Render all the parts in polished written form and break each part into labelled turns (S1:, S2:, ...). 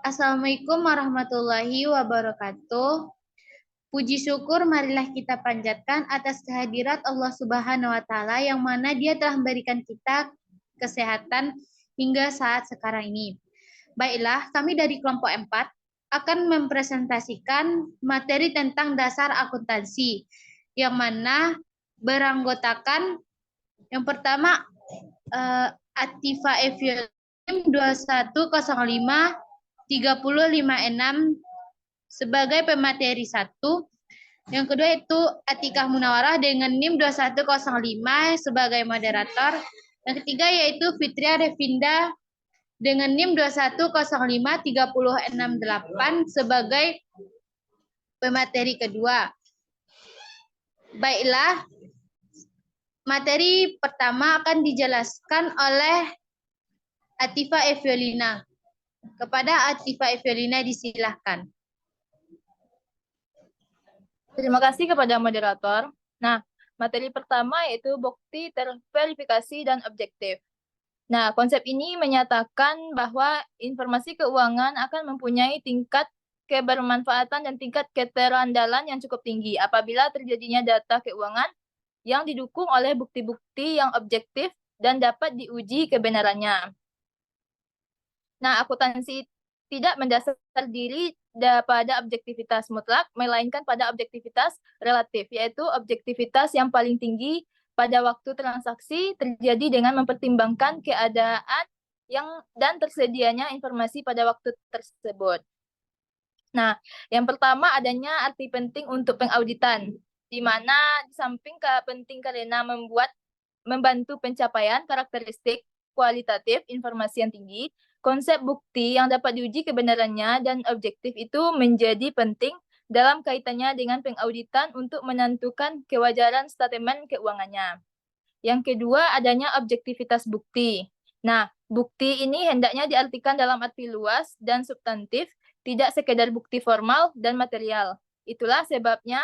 S1: Assalamualaikum warahmatullahi wabarakatuh. Puji syukur marilah kita panjatkan atas kehadirat Allah Subhanahu wa taala yang mana Dia telah memberikan kita kesehatan hingga saat sekarang ini. Baiklah, kami dari kelompok 4 akan mempresentasikan materi tentang dasar akuntansi yang mana beranggotakan yang pertama Atifa Evium 2105 3056 sebagai pemateri 1. Yang kedua itu Atikah Munawarah dengan NIM 2105 sebagai moderator. Yang ketiga yaitu Fitria Revinda dengan NIM 2105 3068 sebagai pemateri kedua. Baiklah, materi pertama akan dijelaskan oleh Atifa Eviolina. Kepada Atifa Eviolina disilahkan.
S2: Terima kasih kepada moderator. Nah, materi pertama yaitu bukti terverifikasi dan objektif. Nah, konsep ini menyatakan bahwa informasi keuangan akan mempunyai tingkat kebermanfaatan dan tingkat keterandalan yang cukup tinggi apabila terjadinya data keuangan yang didukung oleh bukti-bukti yang objektif dan dapat diuji kebenarannya. Nah, akuntansi tidak mendasar diri pada objektivitas mutlak, melainkan pada objektivitas relatif, yaitu objektivitas yang paling tinggi pada waktu transaksi terjadi dengan mempertimbangkan keadaan dan tersedianya informasi pada waktu tersebut. Nah, yang pertama adanya arti penting untuk pengauditan, di mana di samping penting karena membantu pencapaian karakteristik kualitatif informasi yang tinggi, konsep bukti yang dapat diuji kebenarannya dan objektif itu menjadi penting dalam kaitannya dengan pengauditan untuk menentukan kewajaran statement keuangannya. Yang kedua, adanya objektivitas bukti. Nah, bukti ini hendaknya diartikan dalam arti luas dan substantif, tidak sekedar bukti formal dan material. Itulah sebabnya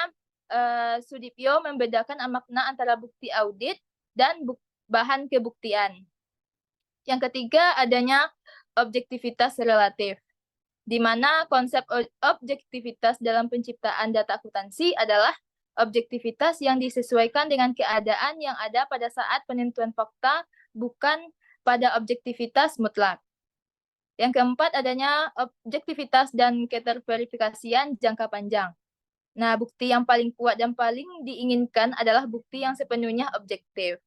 S2: Sudipyo membedakan makna antara bukti audit dan bahan kebuktian. Yang ketiga, adanya objektivitas relatif, di mana konsep objektivitas dalam penciptaan data akuntansi adalah objektivitas yang disesuaikan dengan keadaan yang ada pada saat penentuan fakta, bukan pada objektivitas mutlak. Yang keempat, adanya objektivitas dan keterverifikasian jangka panjang. Nah, bukti yang paling kuat dan paling diinginkan adalah bukti yang sepenuhnya objektif.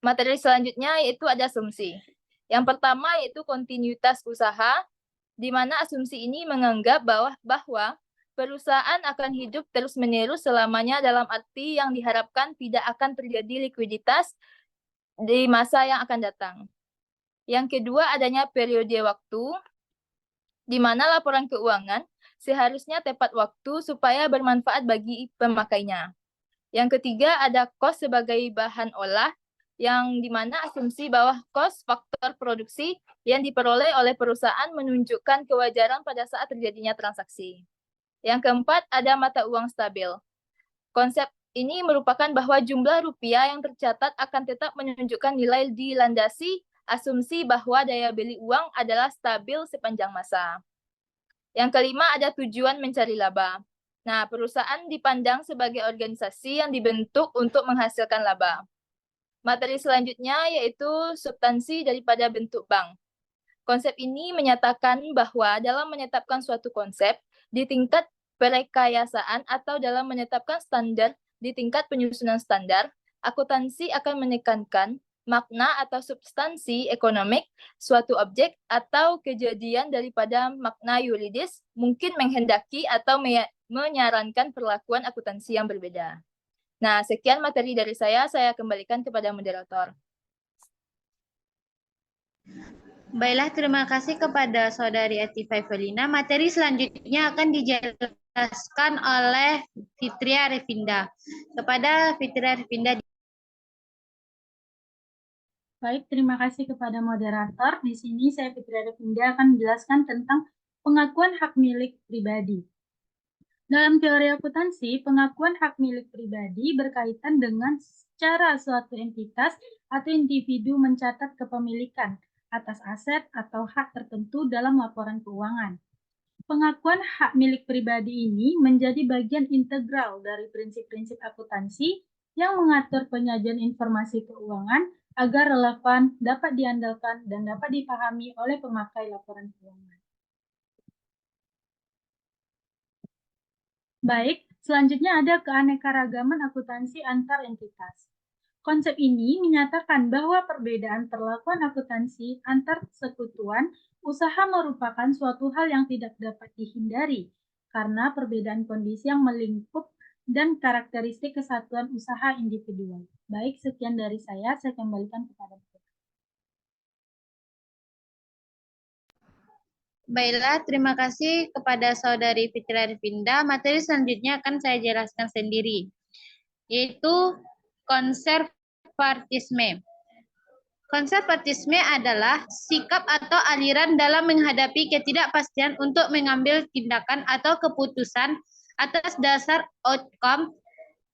S2: Materi selanjutnya yaitu ada asumsi. Yang pertama yaitu kontinuitas usaha, di mana asumsi ini menganggap bahwa perusahaan akan hidup terus-menerus selamanya dalam arti yang diharapkan tidak akan terjadi likuiditas di masa yang akan datang. Yang kedua adanya periode waktu, di mana laporan keuangan seharusnya tepat waktu supaya bermanfaat bagi pemakainya. Yang ketiga ada kos sebagai bahan olah, yang dimana asumsi bahwa kos faktor produksi yang diperoleh oleh perusahaan menunjukkan kewajaran pada saat terjadinya transaksi. Yang keempat, ada mata uang stabil. Konsep ini merupakan bahwa jumlah rupiah yang tercatat akan tetap menunjukkan nilai dilandasi asumsi bahwa daya beli uang adalah stabil sepanjang masa. Yang kelima, ada tujuan mencari laba. Nah, perusahaan dipandang sebagai organisasi yang dibentuk untuk menghasilkan laba. Materi selanjutnya yaitu substansi daripada bentuk bank. Konsep ini menyatakan bahwa dalam menetapkan suatu konsep di tingkat perekayasaan atau dalam menetapkan standar di tingkat penyusunan standar, akuntansi akan menekankan makna atau substansi ekonomik suatu objek atau kejadian daripada makna yuridis, mungkin menghendaki atau menyarankan perlakuan akuntansi yang berbeda. Nah, sekian materi dari saya kembalikan kepada moderator.
S1: Baiklah, terima kasih kepada Saudari Atifa Evelina. Materi selanjutnya akan dijelaskan oleh Fitria Revinda. Kepada Fitria Revinda.
S3: Baik, terima kasih kepada moderator. Di sini saya Fitria Revinda akan menjelaskan tentang pengakuan hak milik pribadi. Dalam teori akuntansi, pengakuan hak milik pribadi berkaitan dengan cara suatu entitas atau individu mencatat kepemilikan atas aset atau hak tertentu dalam laporan keuangan. Pengakuan hak milik pribadi ini menjadi bagian integral dari prinsip-prinsip akuntansi yang mengatur penyajian informasi keuangan agar relevan, dapat diandalkan, dan dapat dipahami oleh pemakai laporan keuangan. Baik, selanjutnya ada keanekaragaman akuntansi antar entitas. Konsep ini menyatakan bahwa perbedaan perlakuan akuntansi antar sekutuan usaha merupakan suatu hal yang tidak dapat dihindari karena perbedaan kondisi yang melingkup dan karakteristik kesatuan usaha individual. Baik, sekian dari saya kembalikan kepada Bapak.
S1: Baiklah, terima kasih kepada Saudari Fitri Arvinda. Materi selanjutnya akan saya jelaskan sendiri, yaitu konservatisme. Konservatisme adalah sikap atau aliran dalam menghadapi ketidakpastian untuk mengambil tindakan atau keputusan atas dasar outcome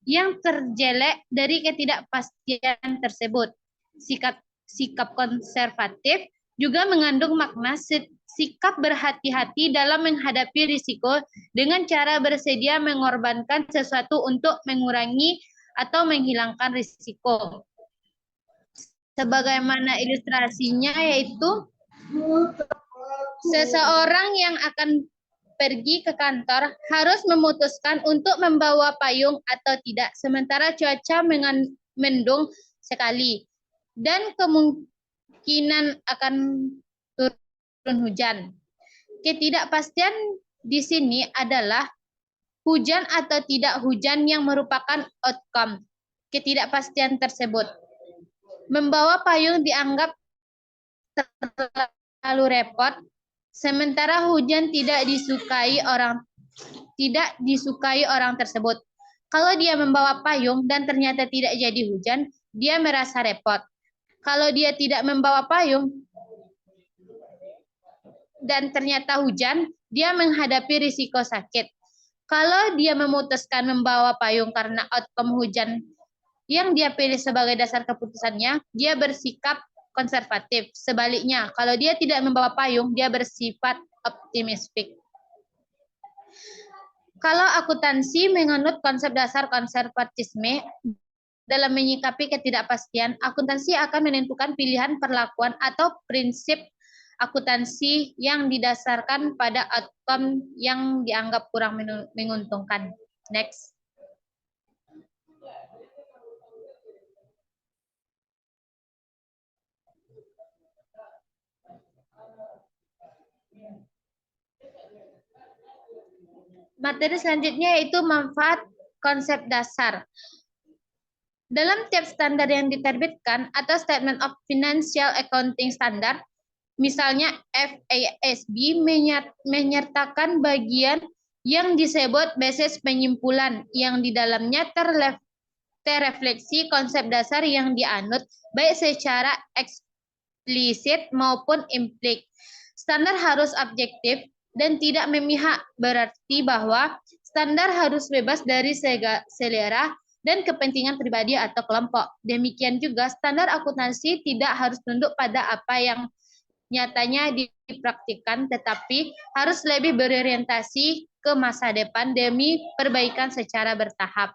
S1: yang terjelek dari ketidakpastian tersebut. Sikap konservatif juga mengandung makna sikap berhati-hati dalam menghadapi risiko dengan cara bersedia mengorbankan sesuatu untuk mengurangi atau menghilangkan risiko. Sebagaimana ilustrasinya yaitu seseorang yang akan pergi ke kantor harus memutuskan untuk membawa payung atau tidak, sementara cuaca mendung sekali dan kemungkinan akan turun hujan. Ketidakpastian di sini adalah hujan atau tidak hujan yang merupakan outcome ketidakpastian tersebut. Membawa payung dianggap terlalu repot, sementara hujan tidak disukai orang tersebut. Kalau dia membawa payung dan ternyata tidak jadi hujan, dia merasa repot. Kalau dia tidak membawa payung dan ternyata hujan, dia menghadapi risiko sakit. Kalau dia memutuskan membawa payung karena outcome hujan yang dia pilih sebagai dasar keputusannya, dia bersikap konservatif. Sebaliknya, kalau dia tidak membawa payung, dia bersifat optimistik. Kalau akuntansi menganut konsep dasar konservatisme dalam menyikapi ketidakpastian, akuntansi akan menentukan pilihan perlakuan atau prinsip akuntansi yang didasarkan pada outcome yang dianggap kurang menguntungkan. Next. Materi selanjutnya yaitu manfaat konsep dasar. Dalam tiap standar yang diterbitkan atau Statement of Financial Accounting Standard, misalnya FASB menyertakan bagian yang disebut basis penyimpulan yang di dalamnya terrefleksi konsep dasar yang dianut baik secara eksplisit maupun implik. Standar harus objektif dan tidak memihak, berarti bahwa standar harus bebas dari selera dan kepentingan pribadi atau kelompok. Demikian juga standar akuntansi tidak harus tunduk pada apa yang nyatanya dipraktikkan, tetapi harus lebih berorientasi ke masa depan demi perbaikan secara bertahap.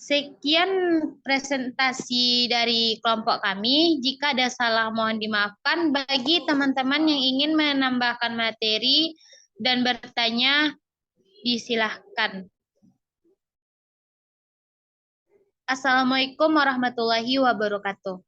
S1: Sekian presentasi dari kelompok kami. Jika ada salah mohon dimaafkan. Bagi teman-teman yang ingin menambahkan materi dan bertanya, disilahkan. Assalamualaikum warahmatullahi wabarakatuh.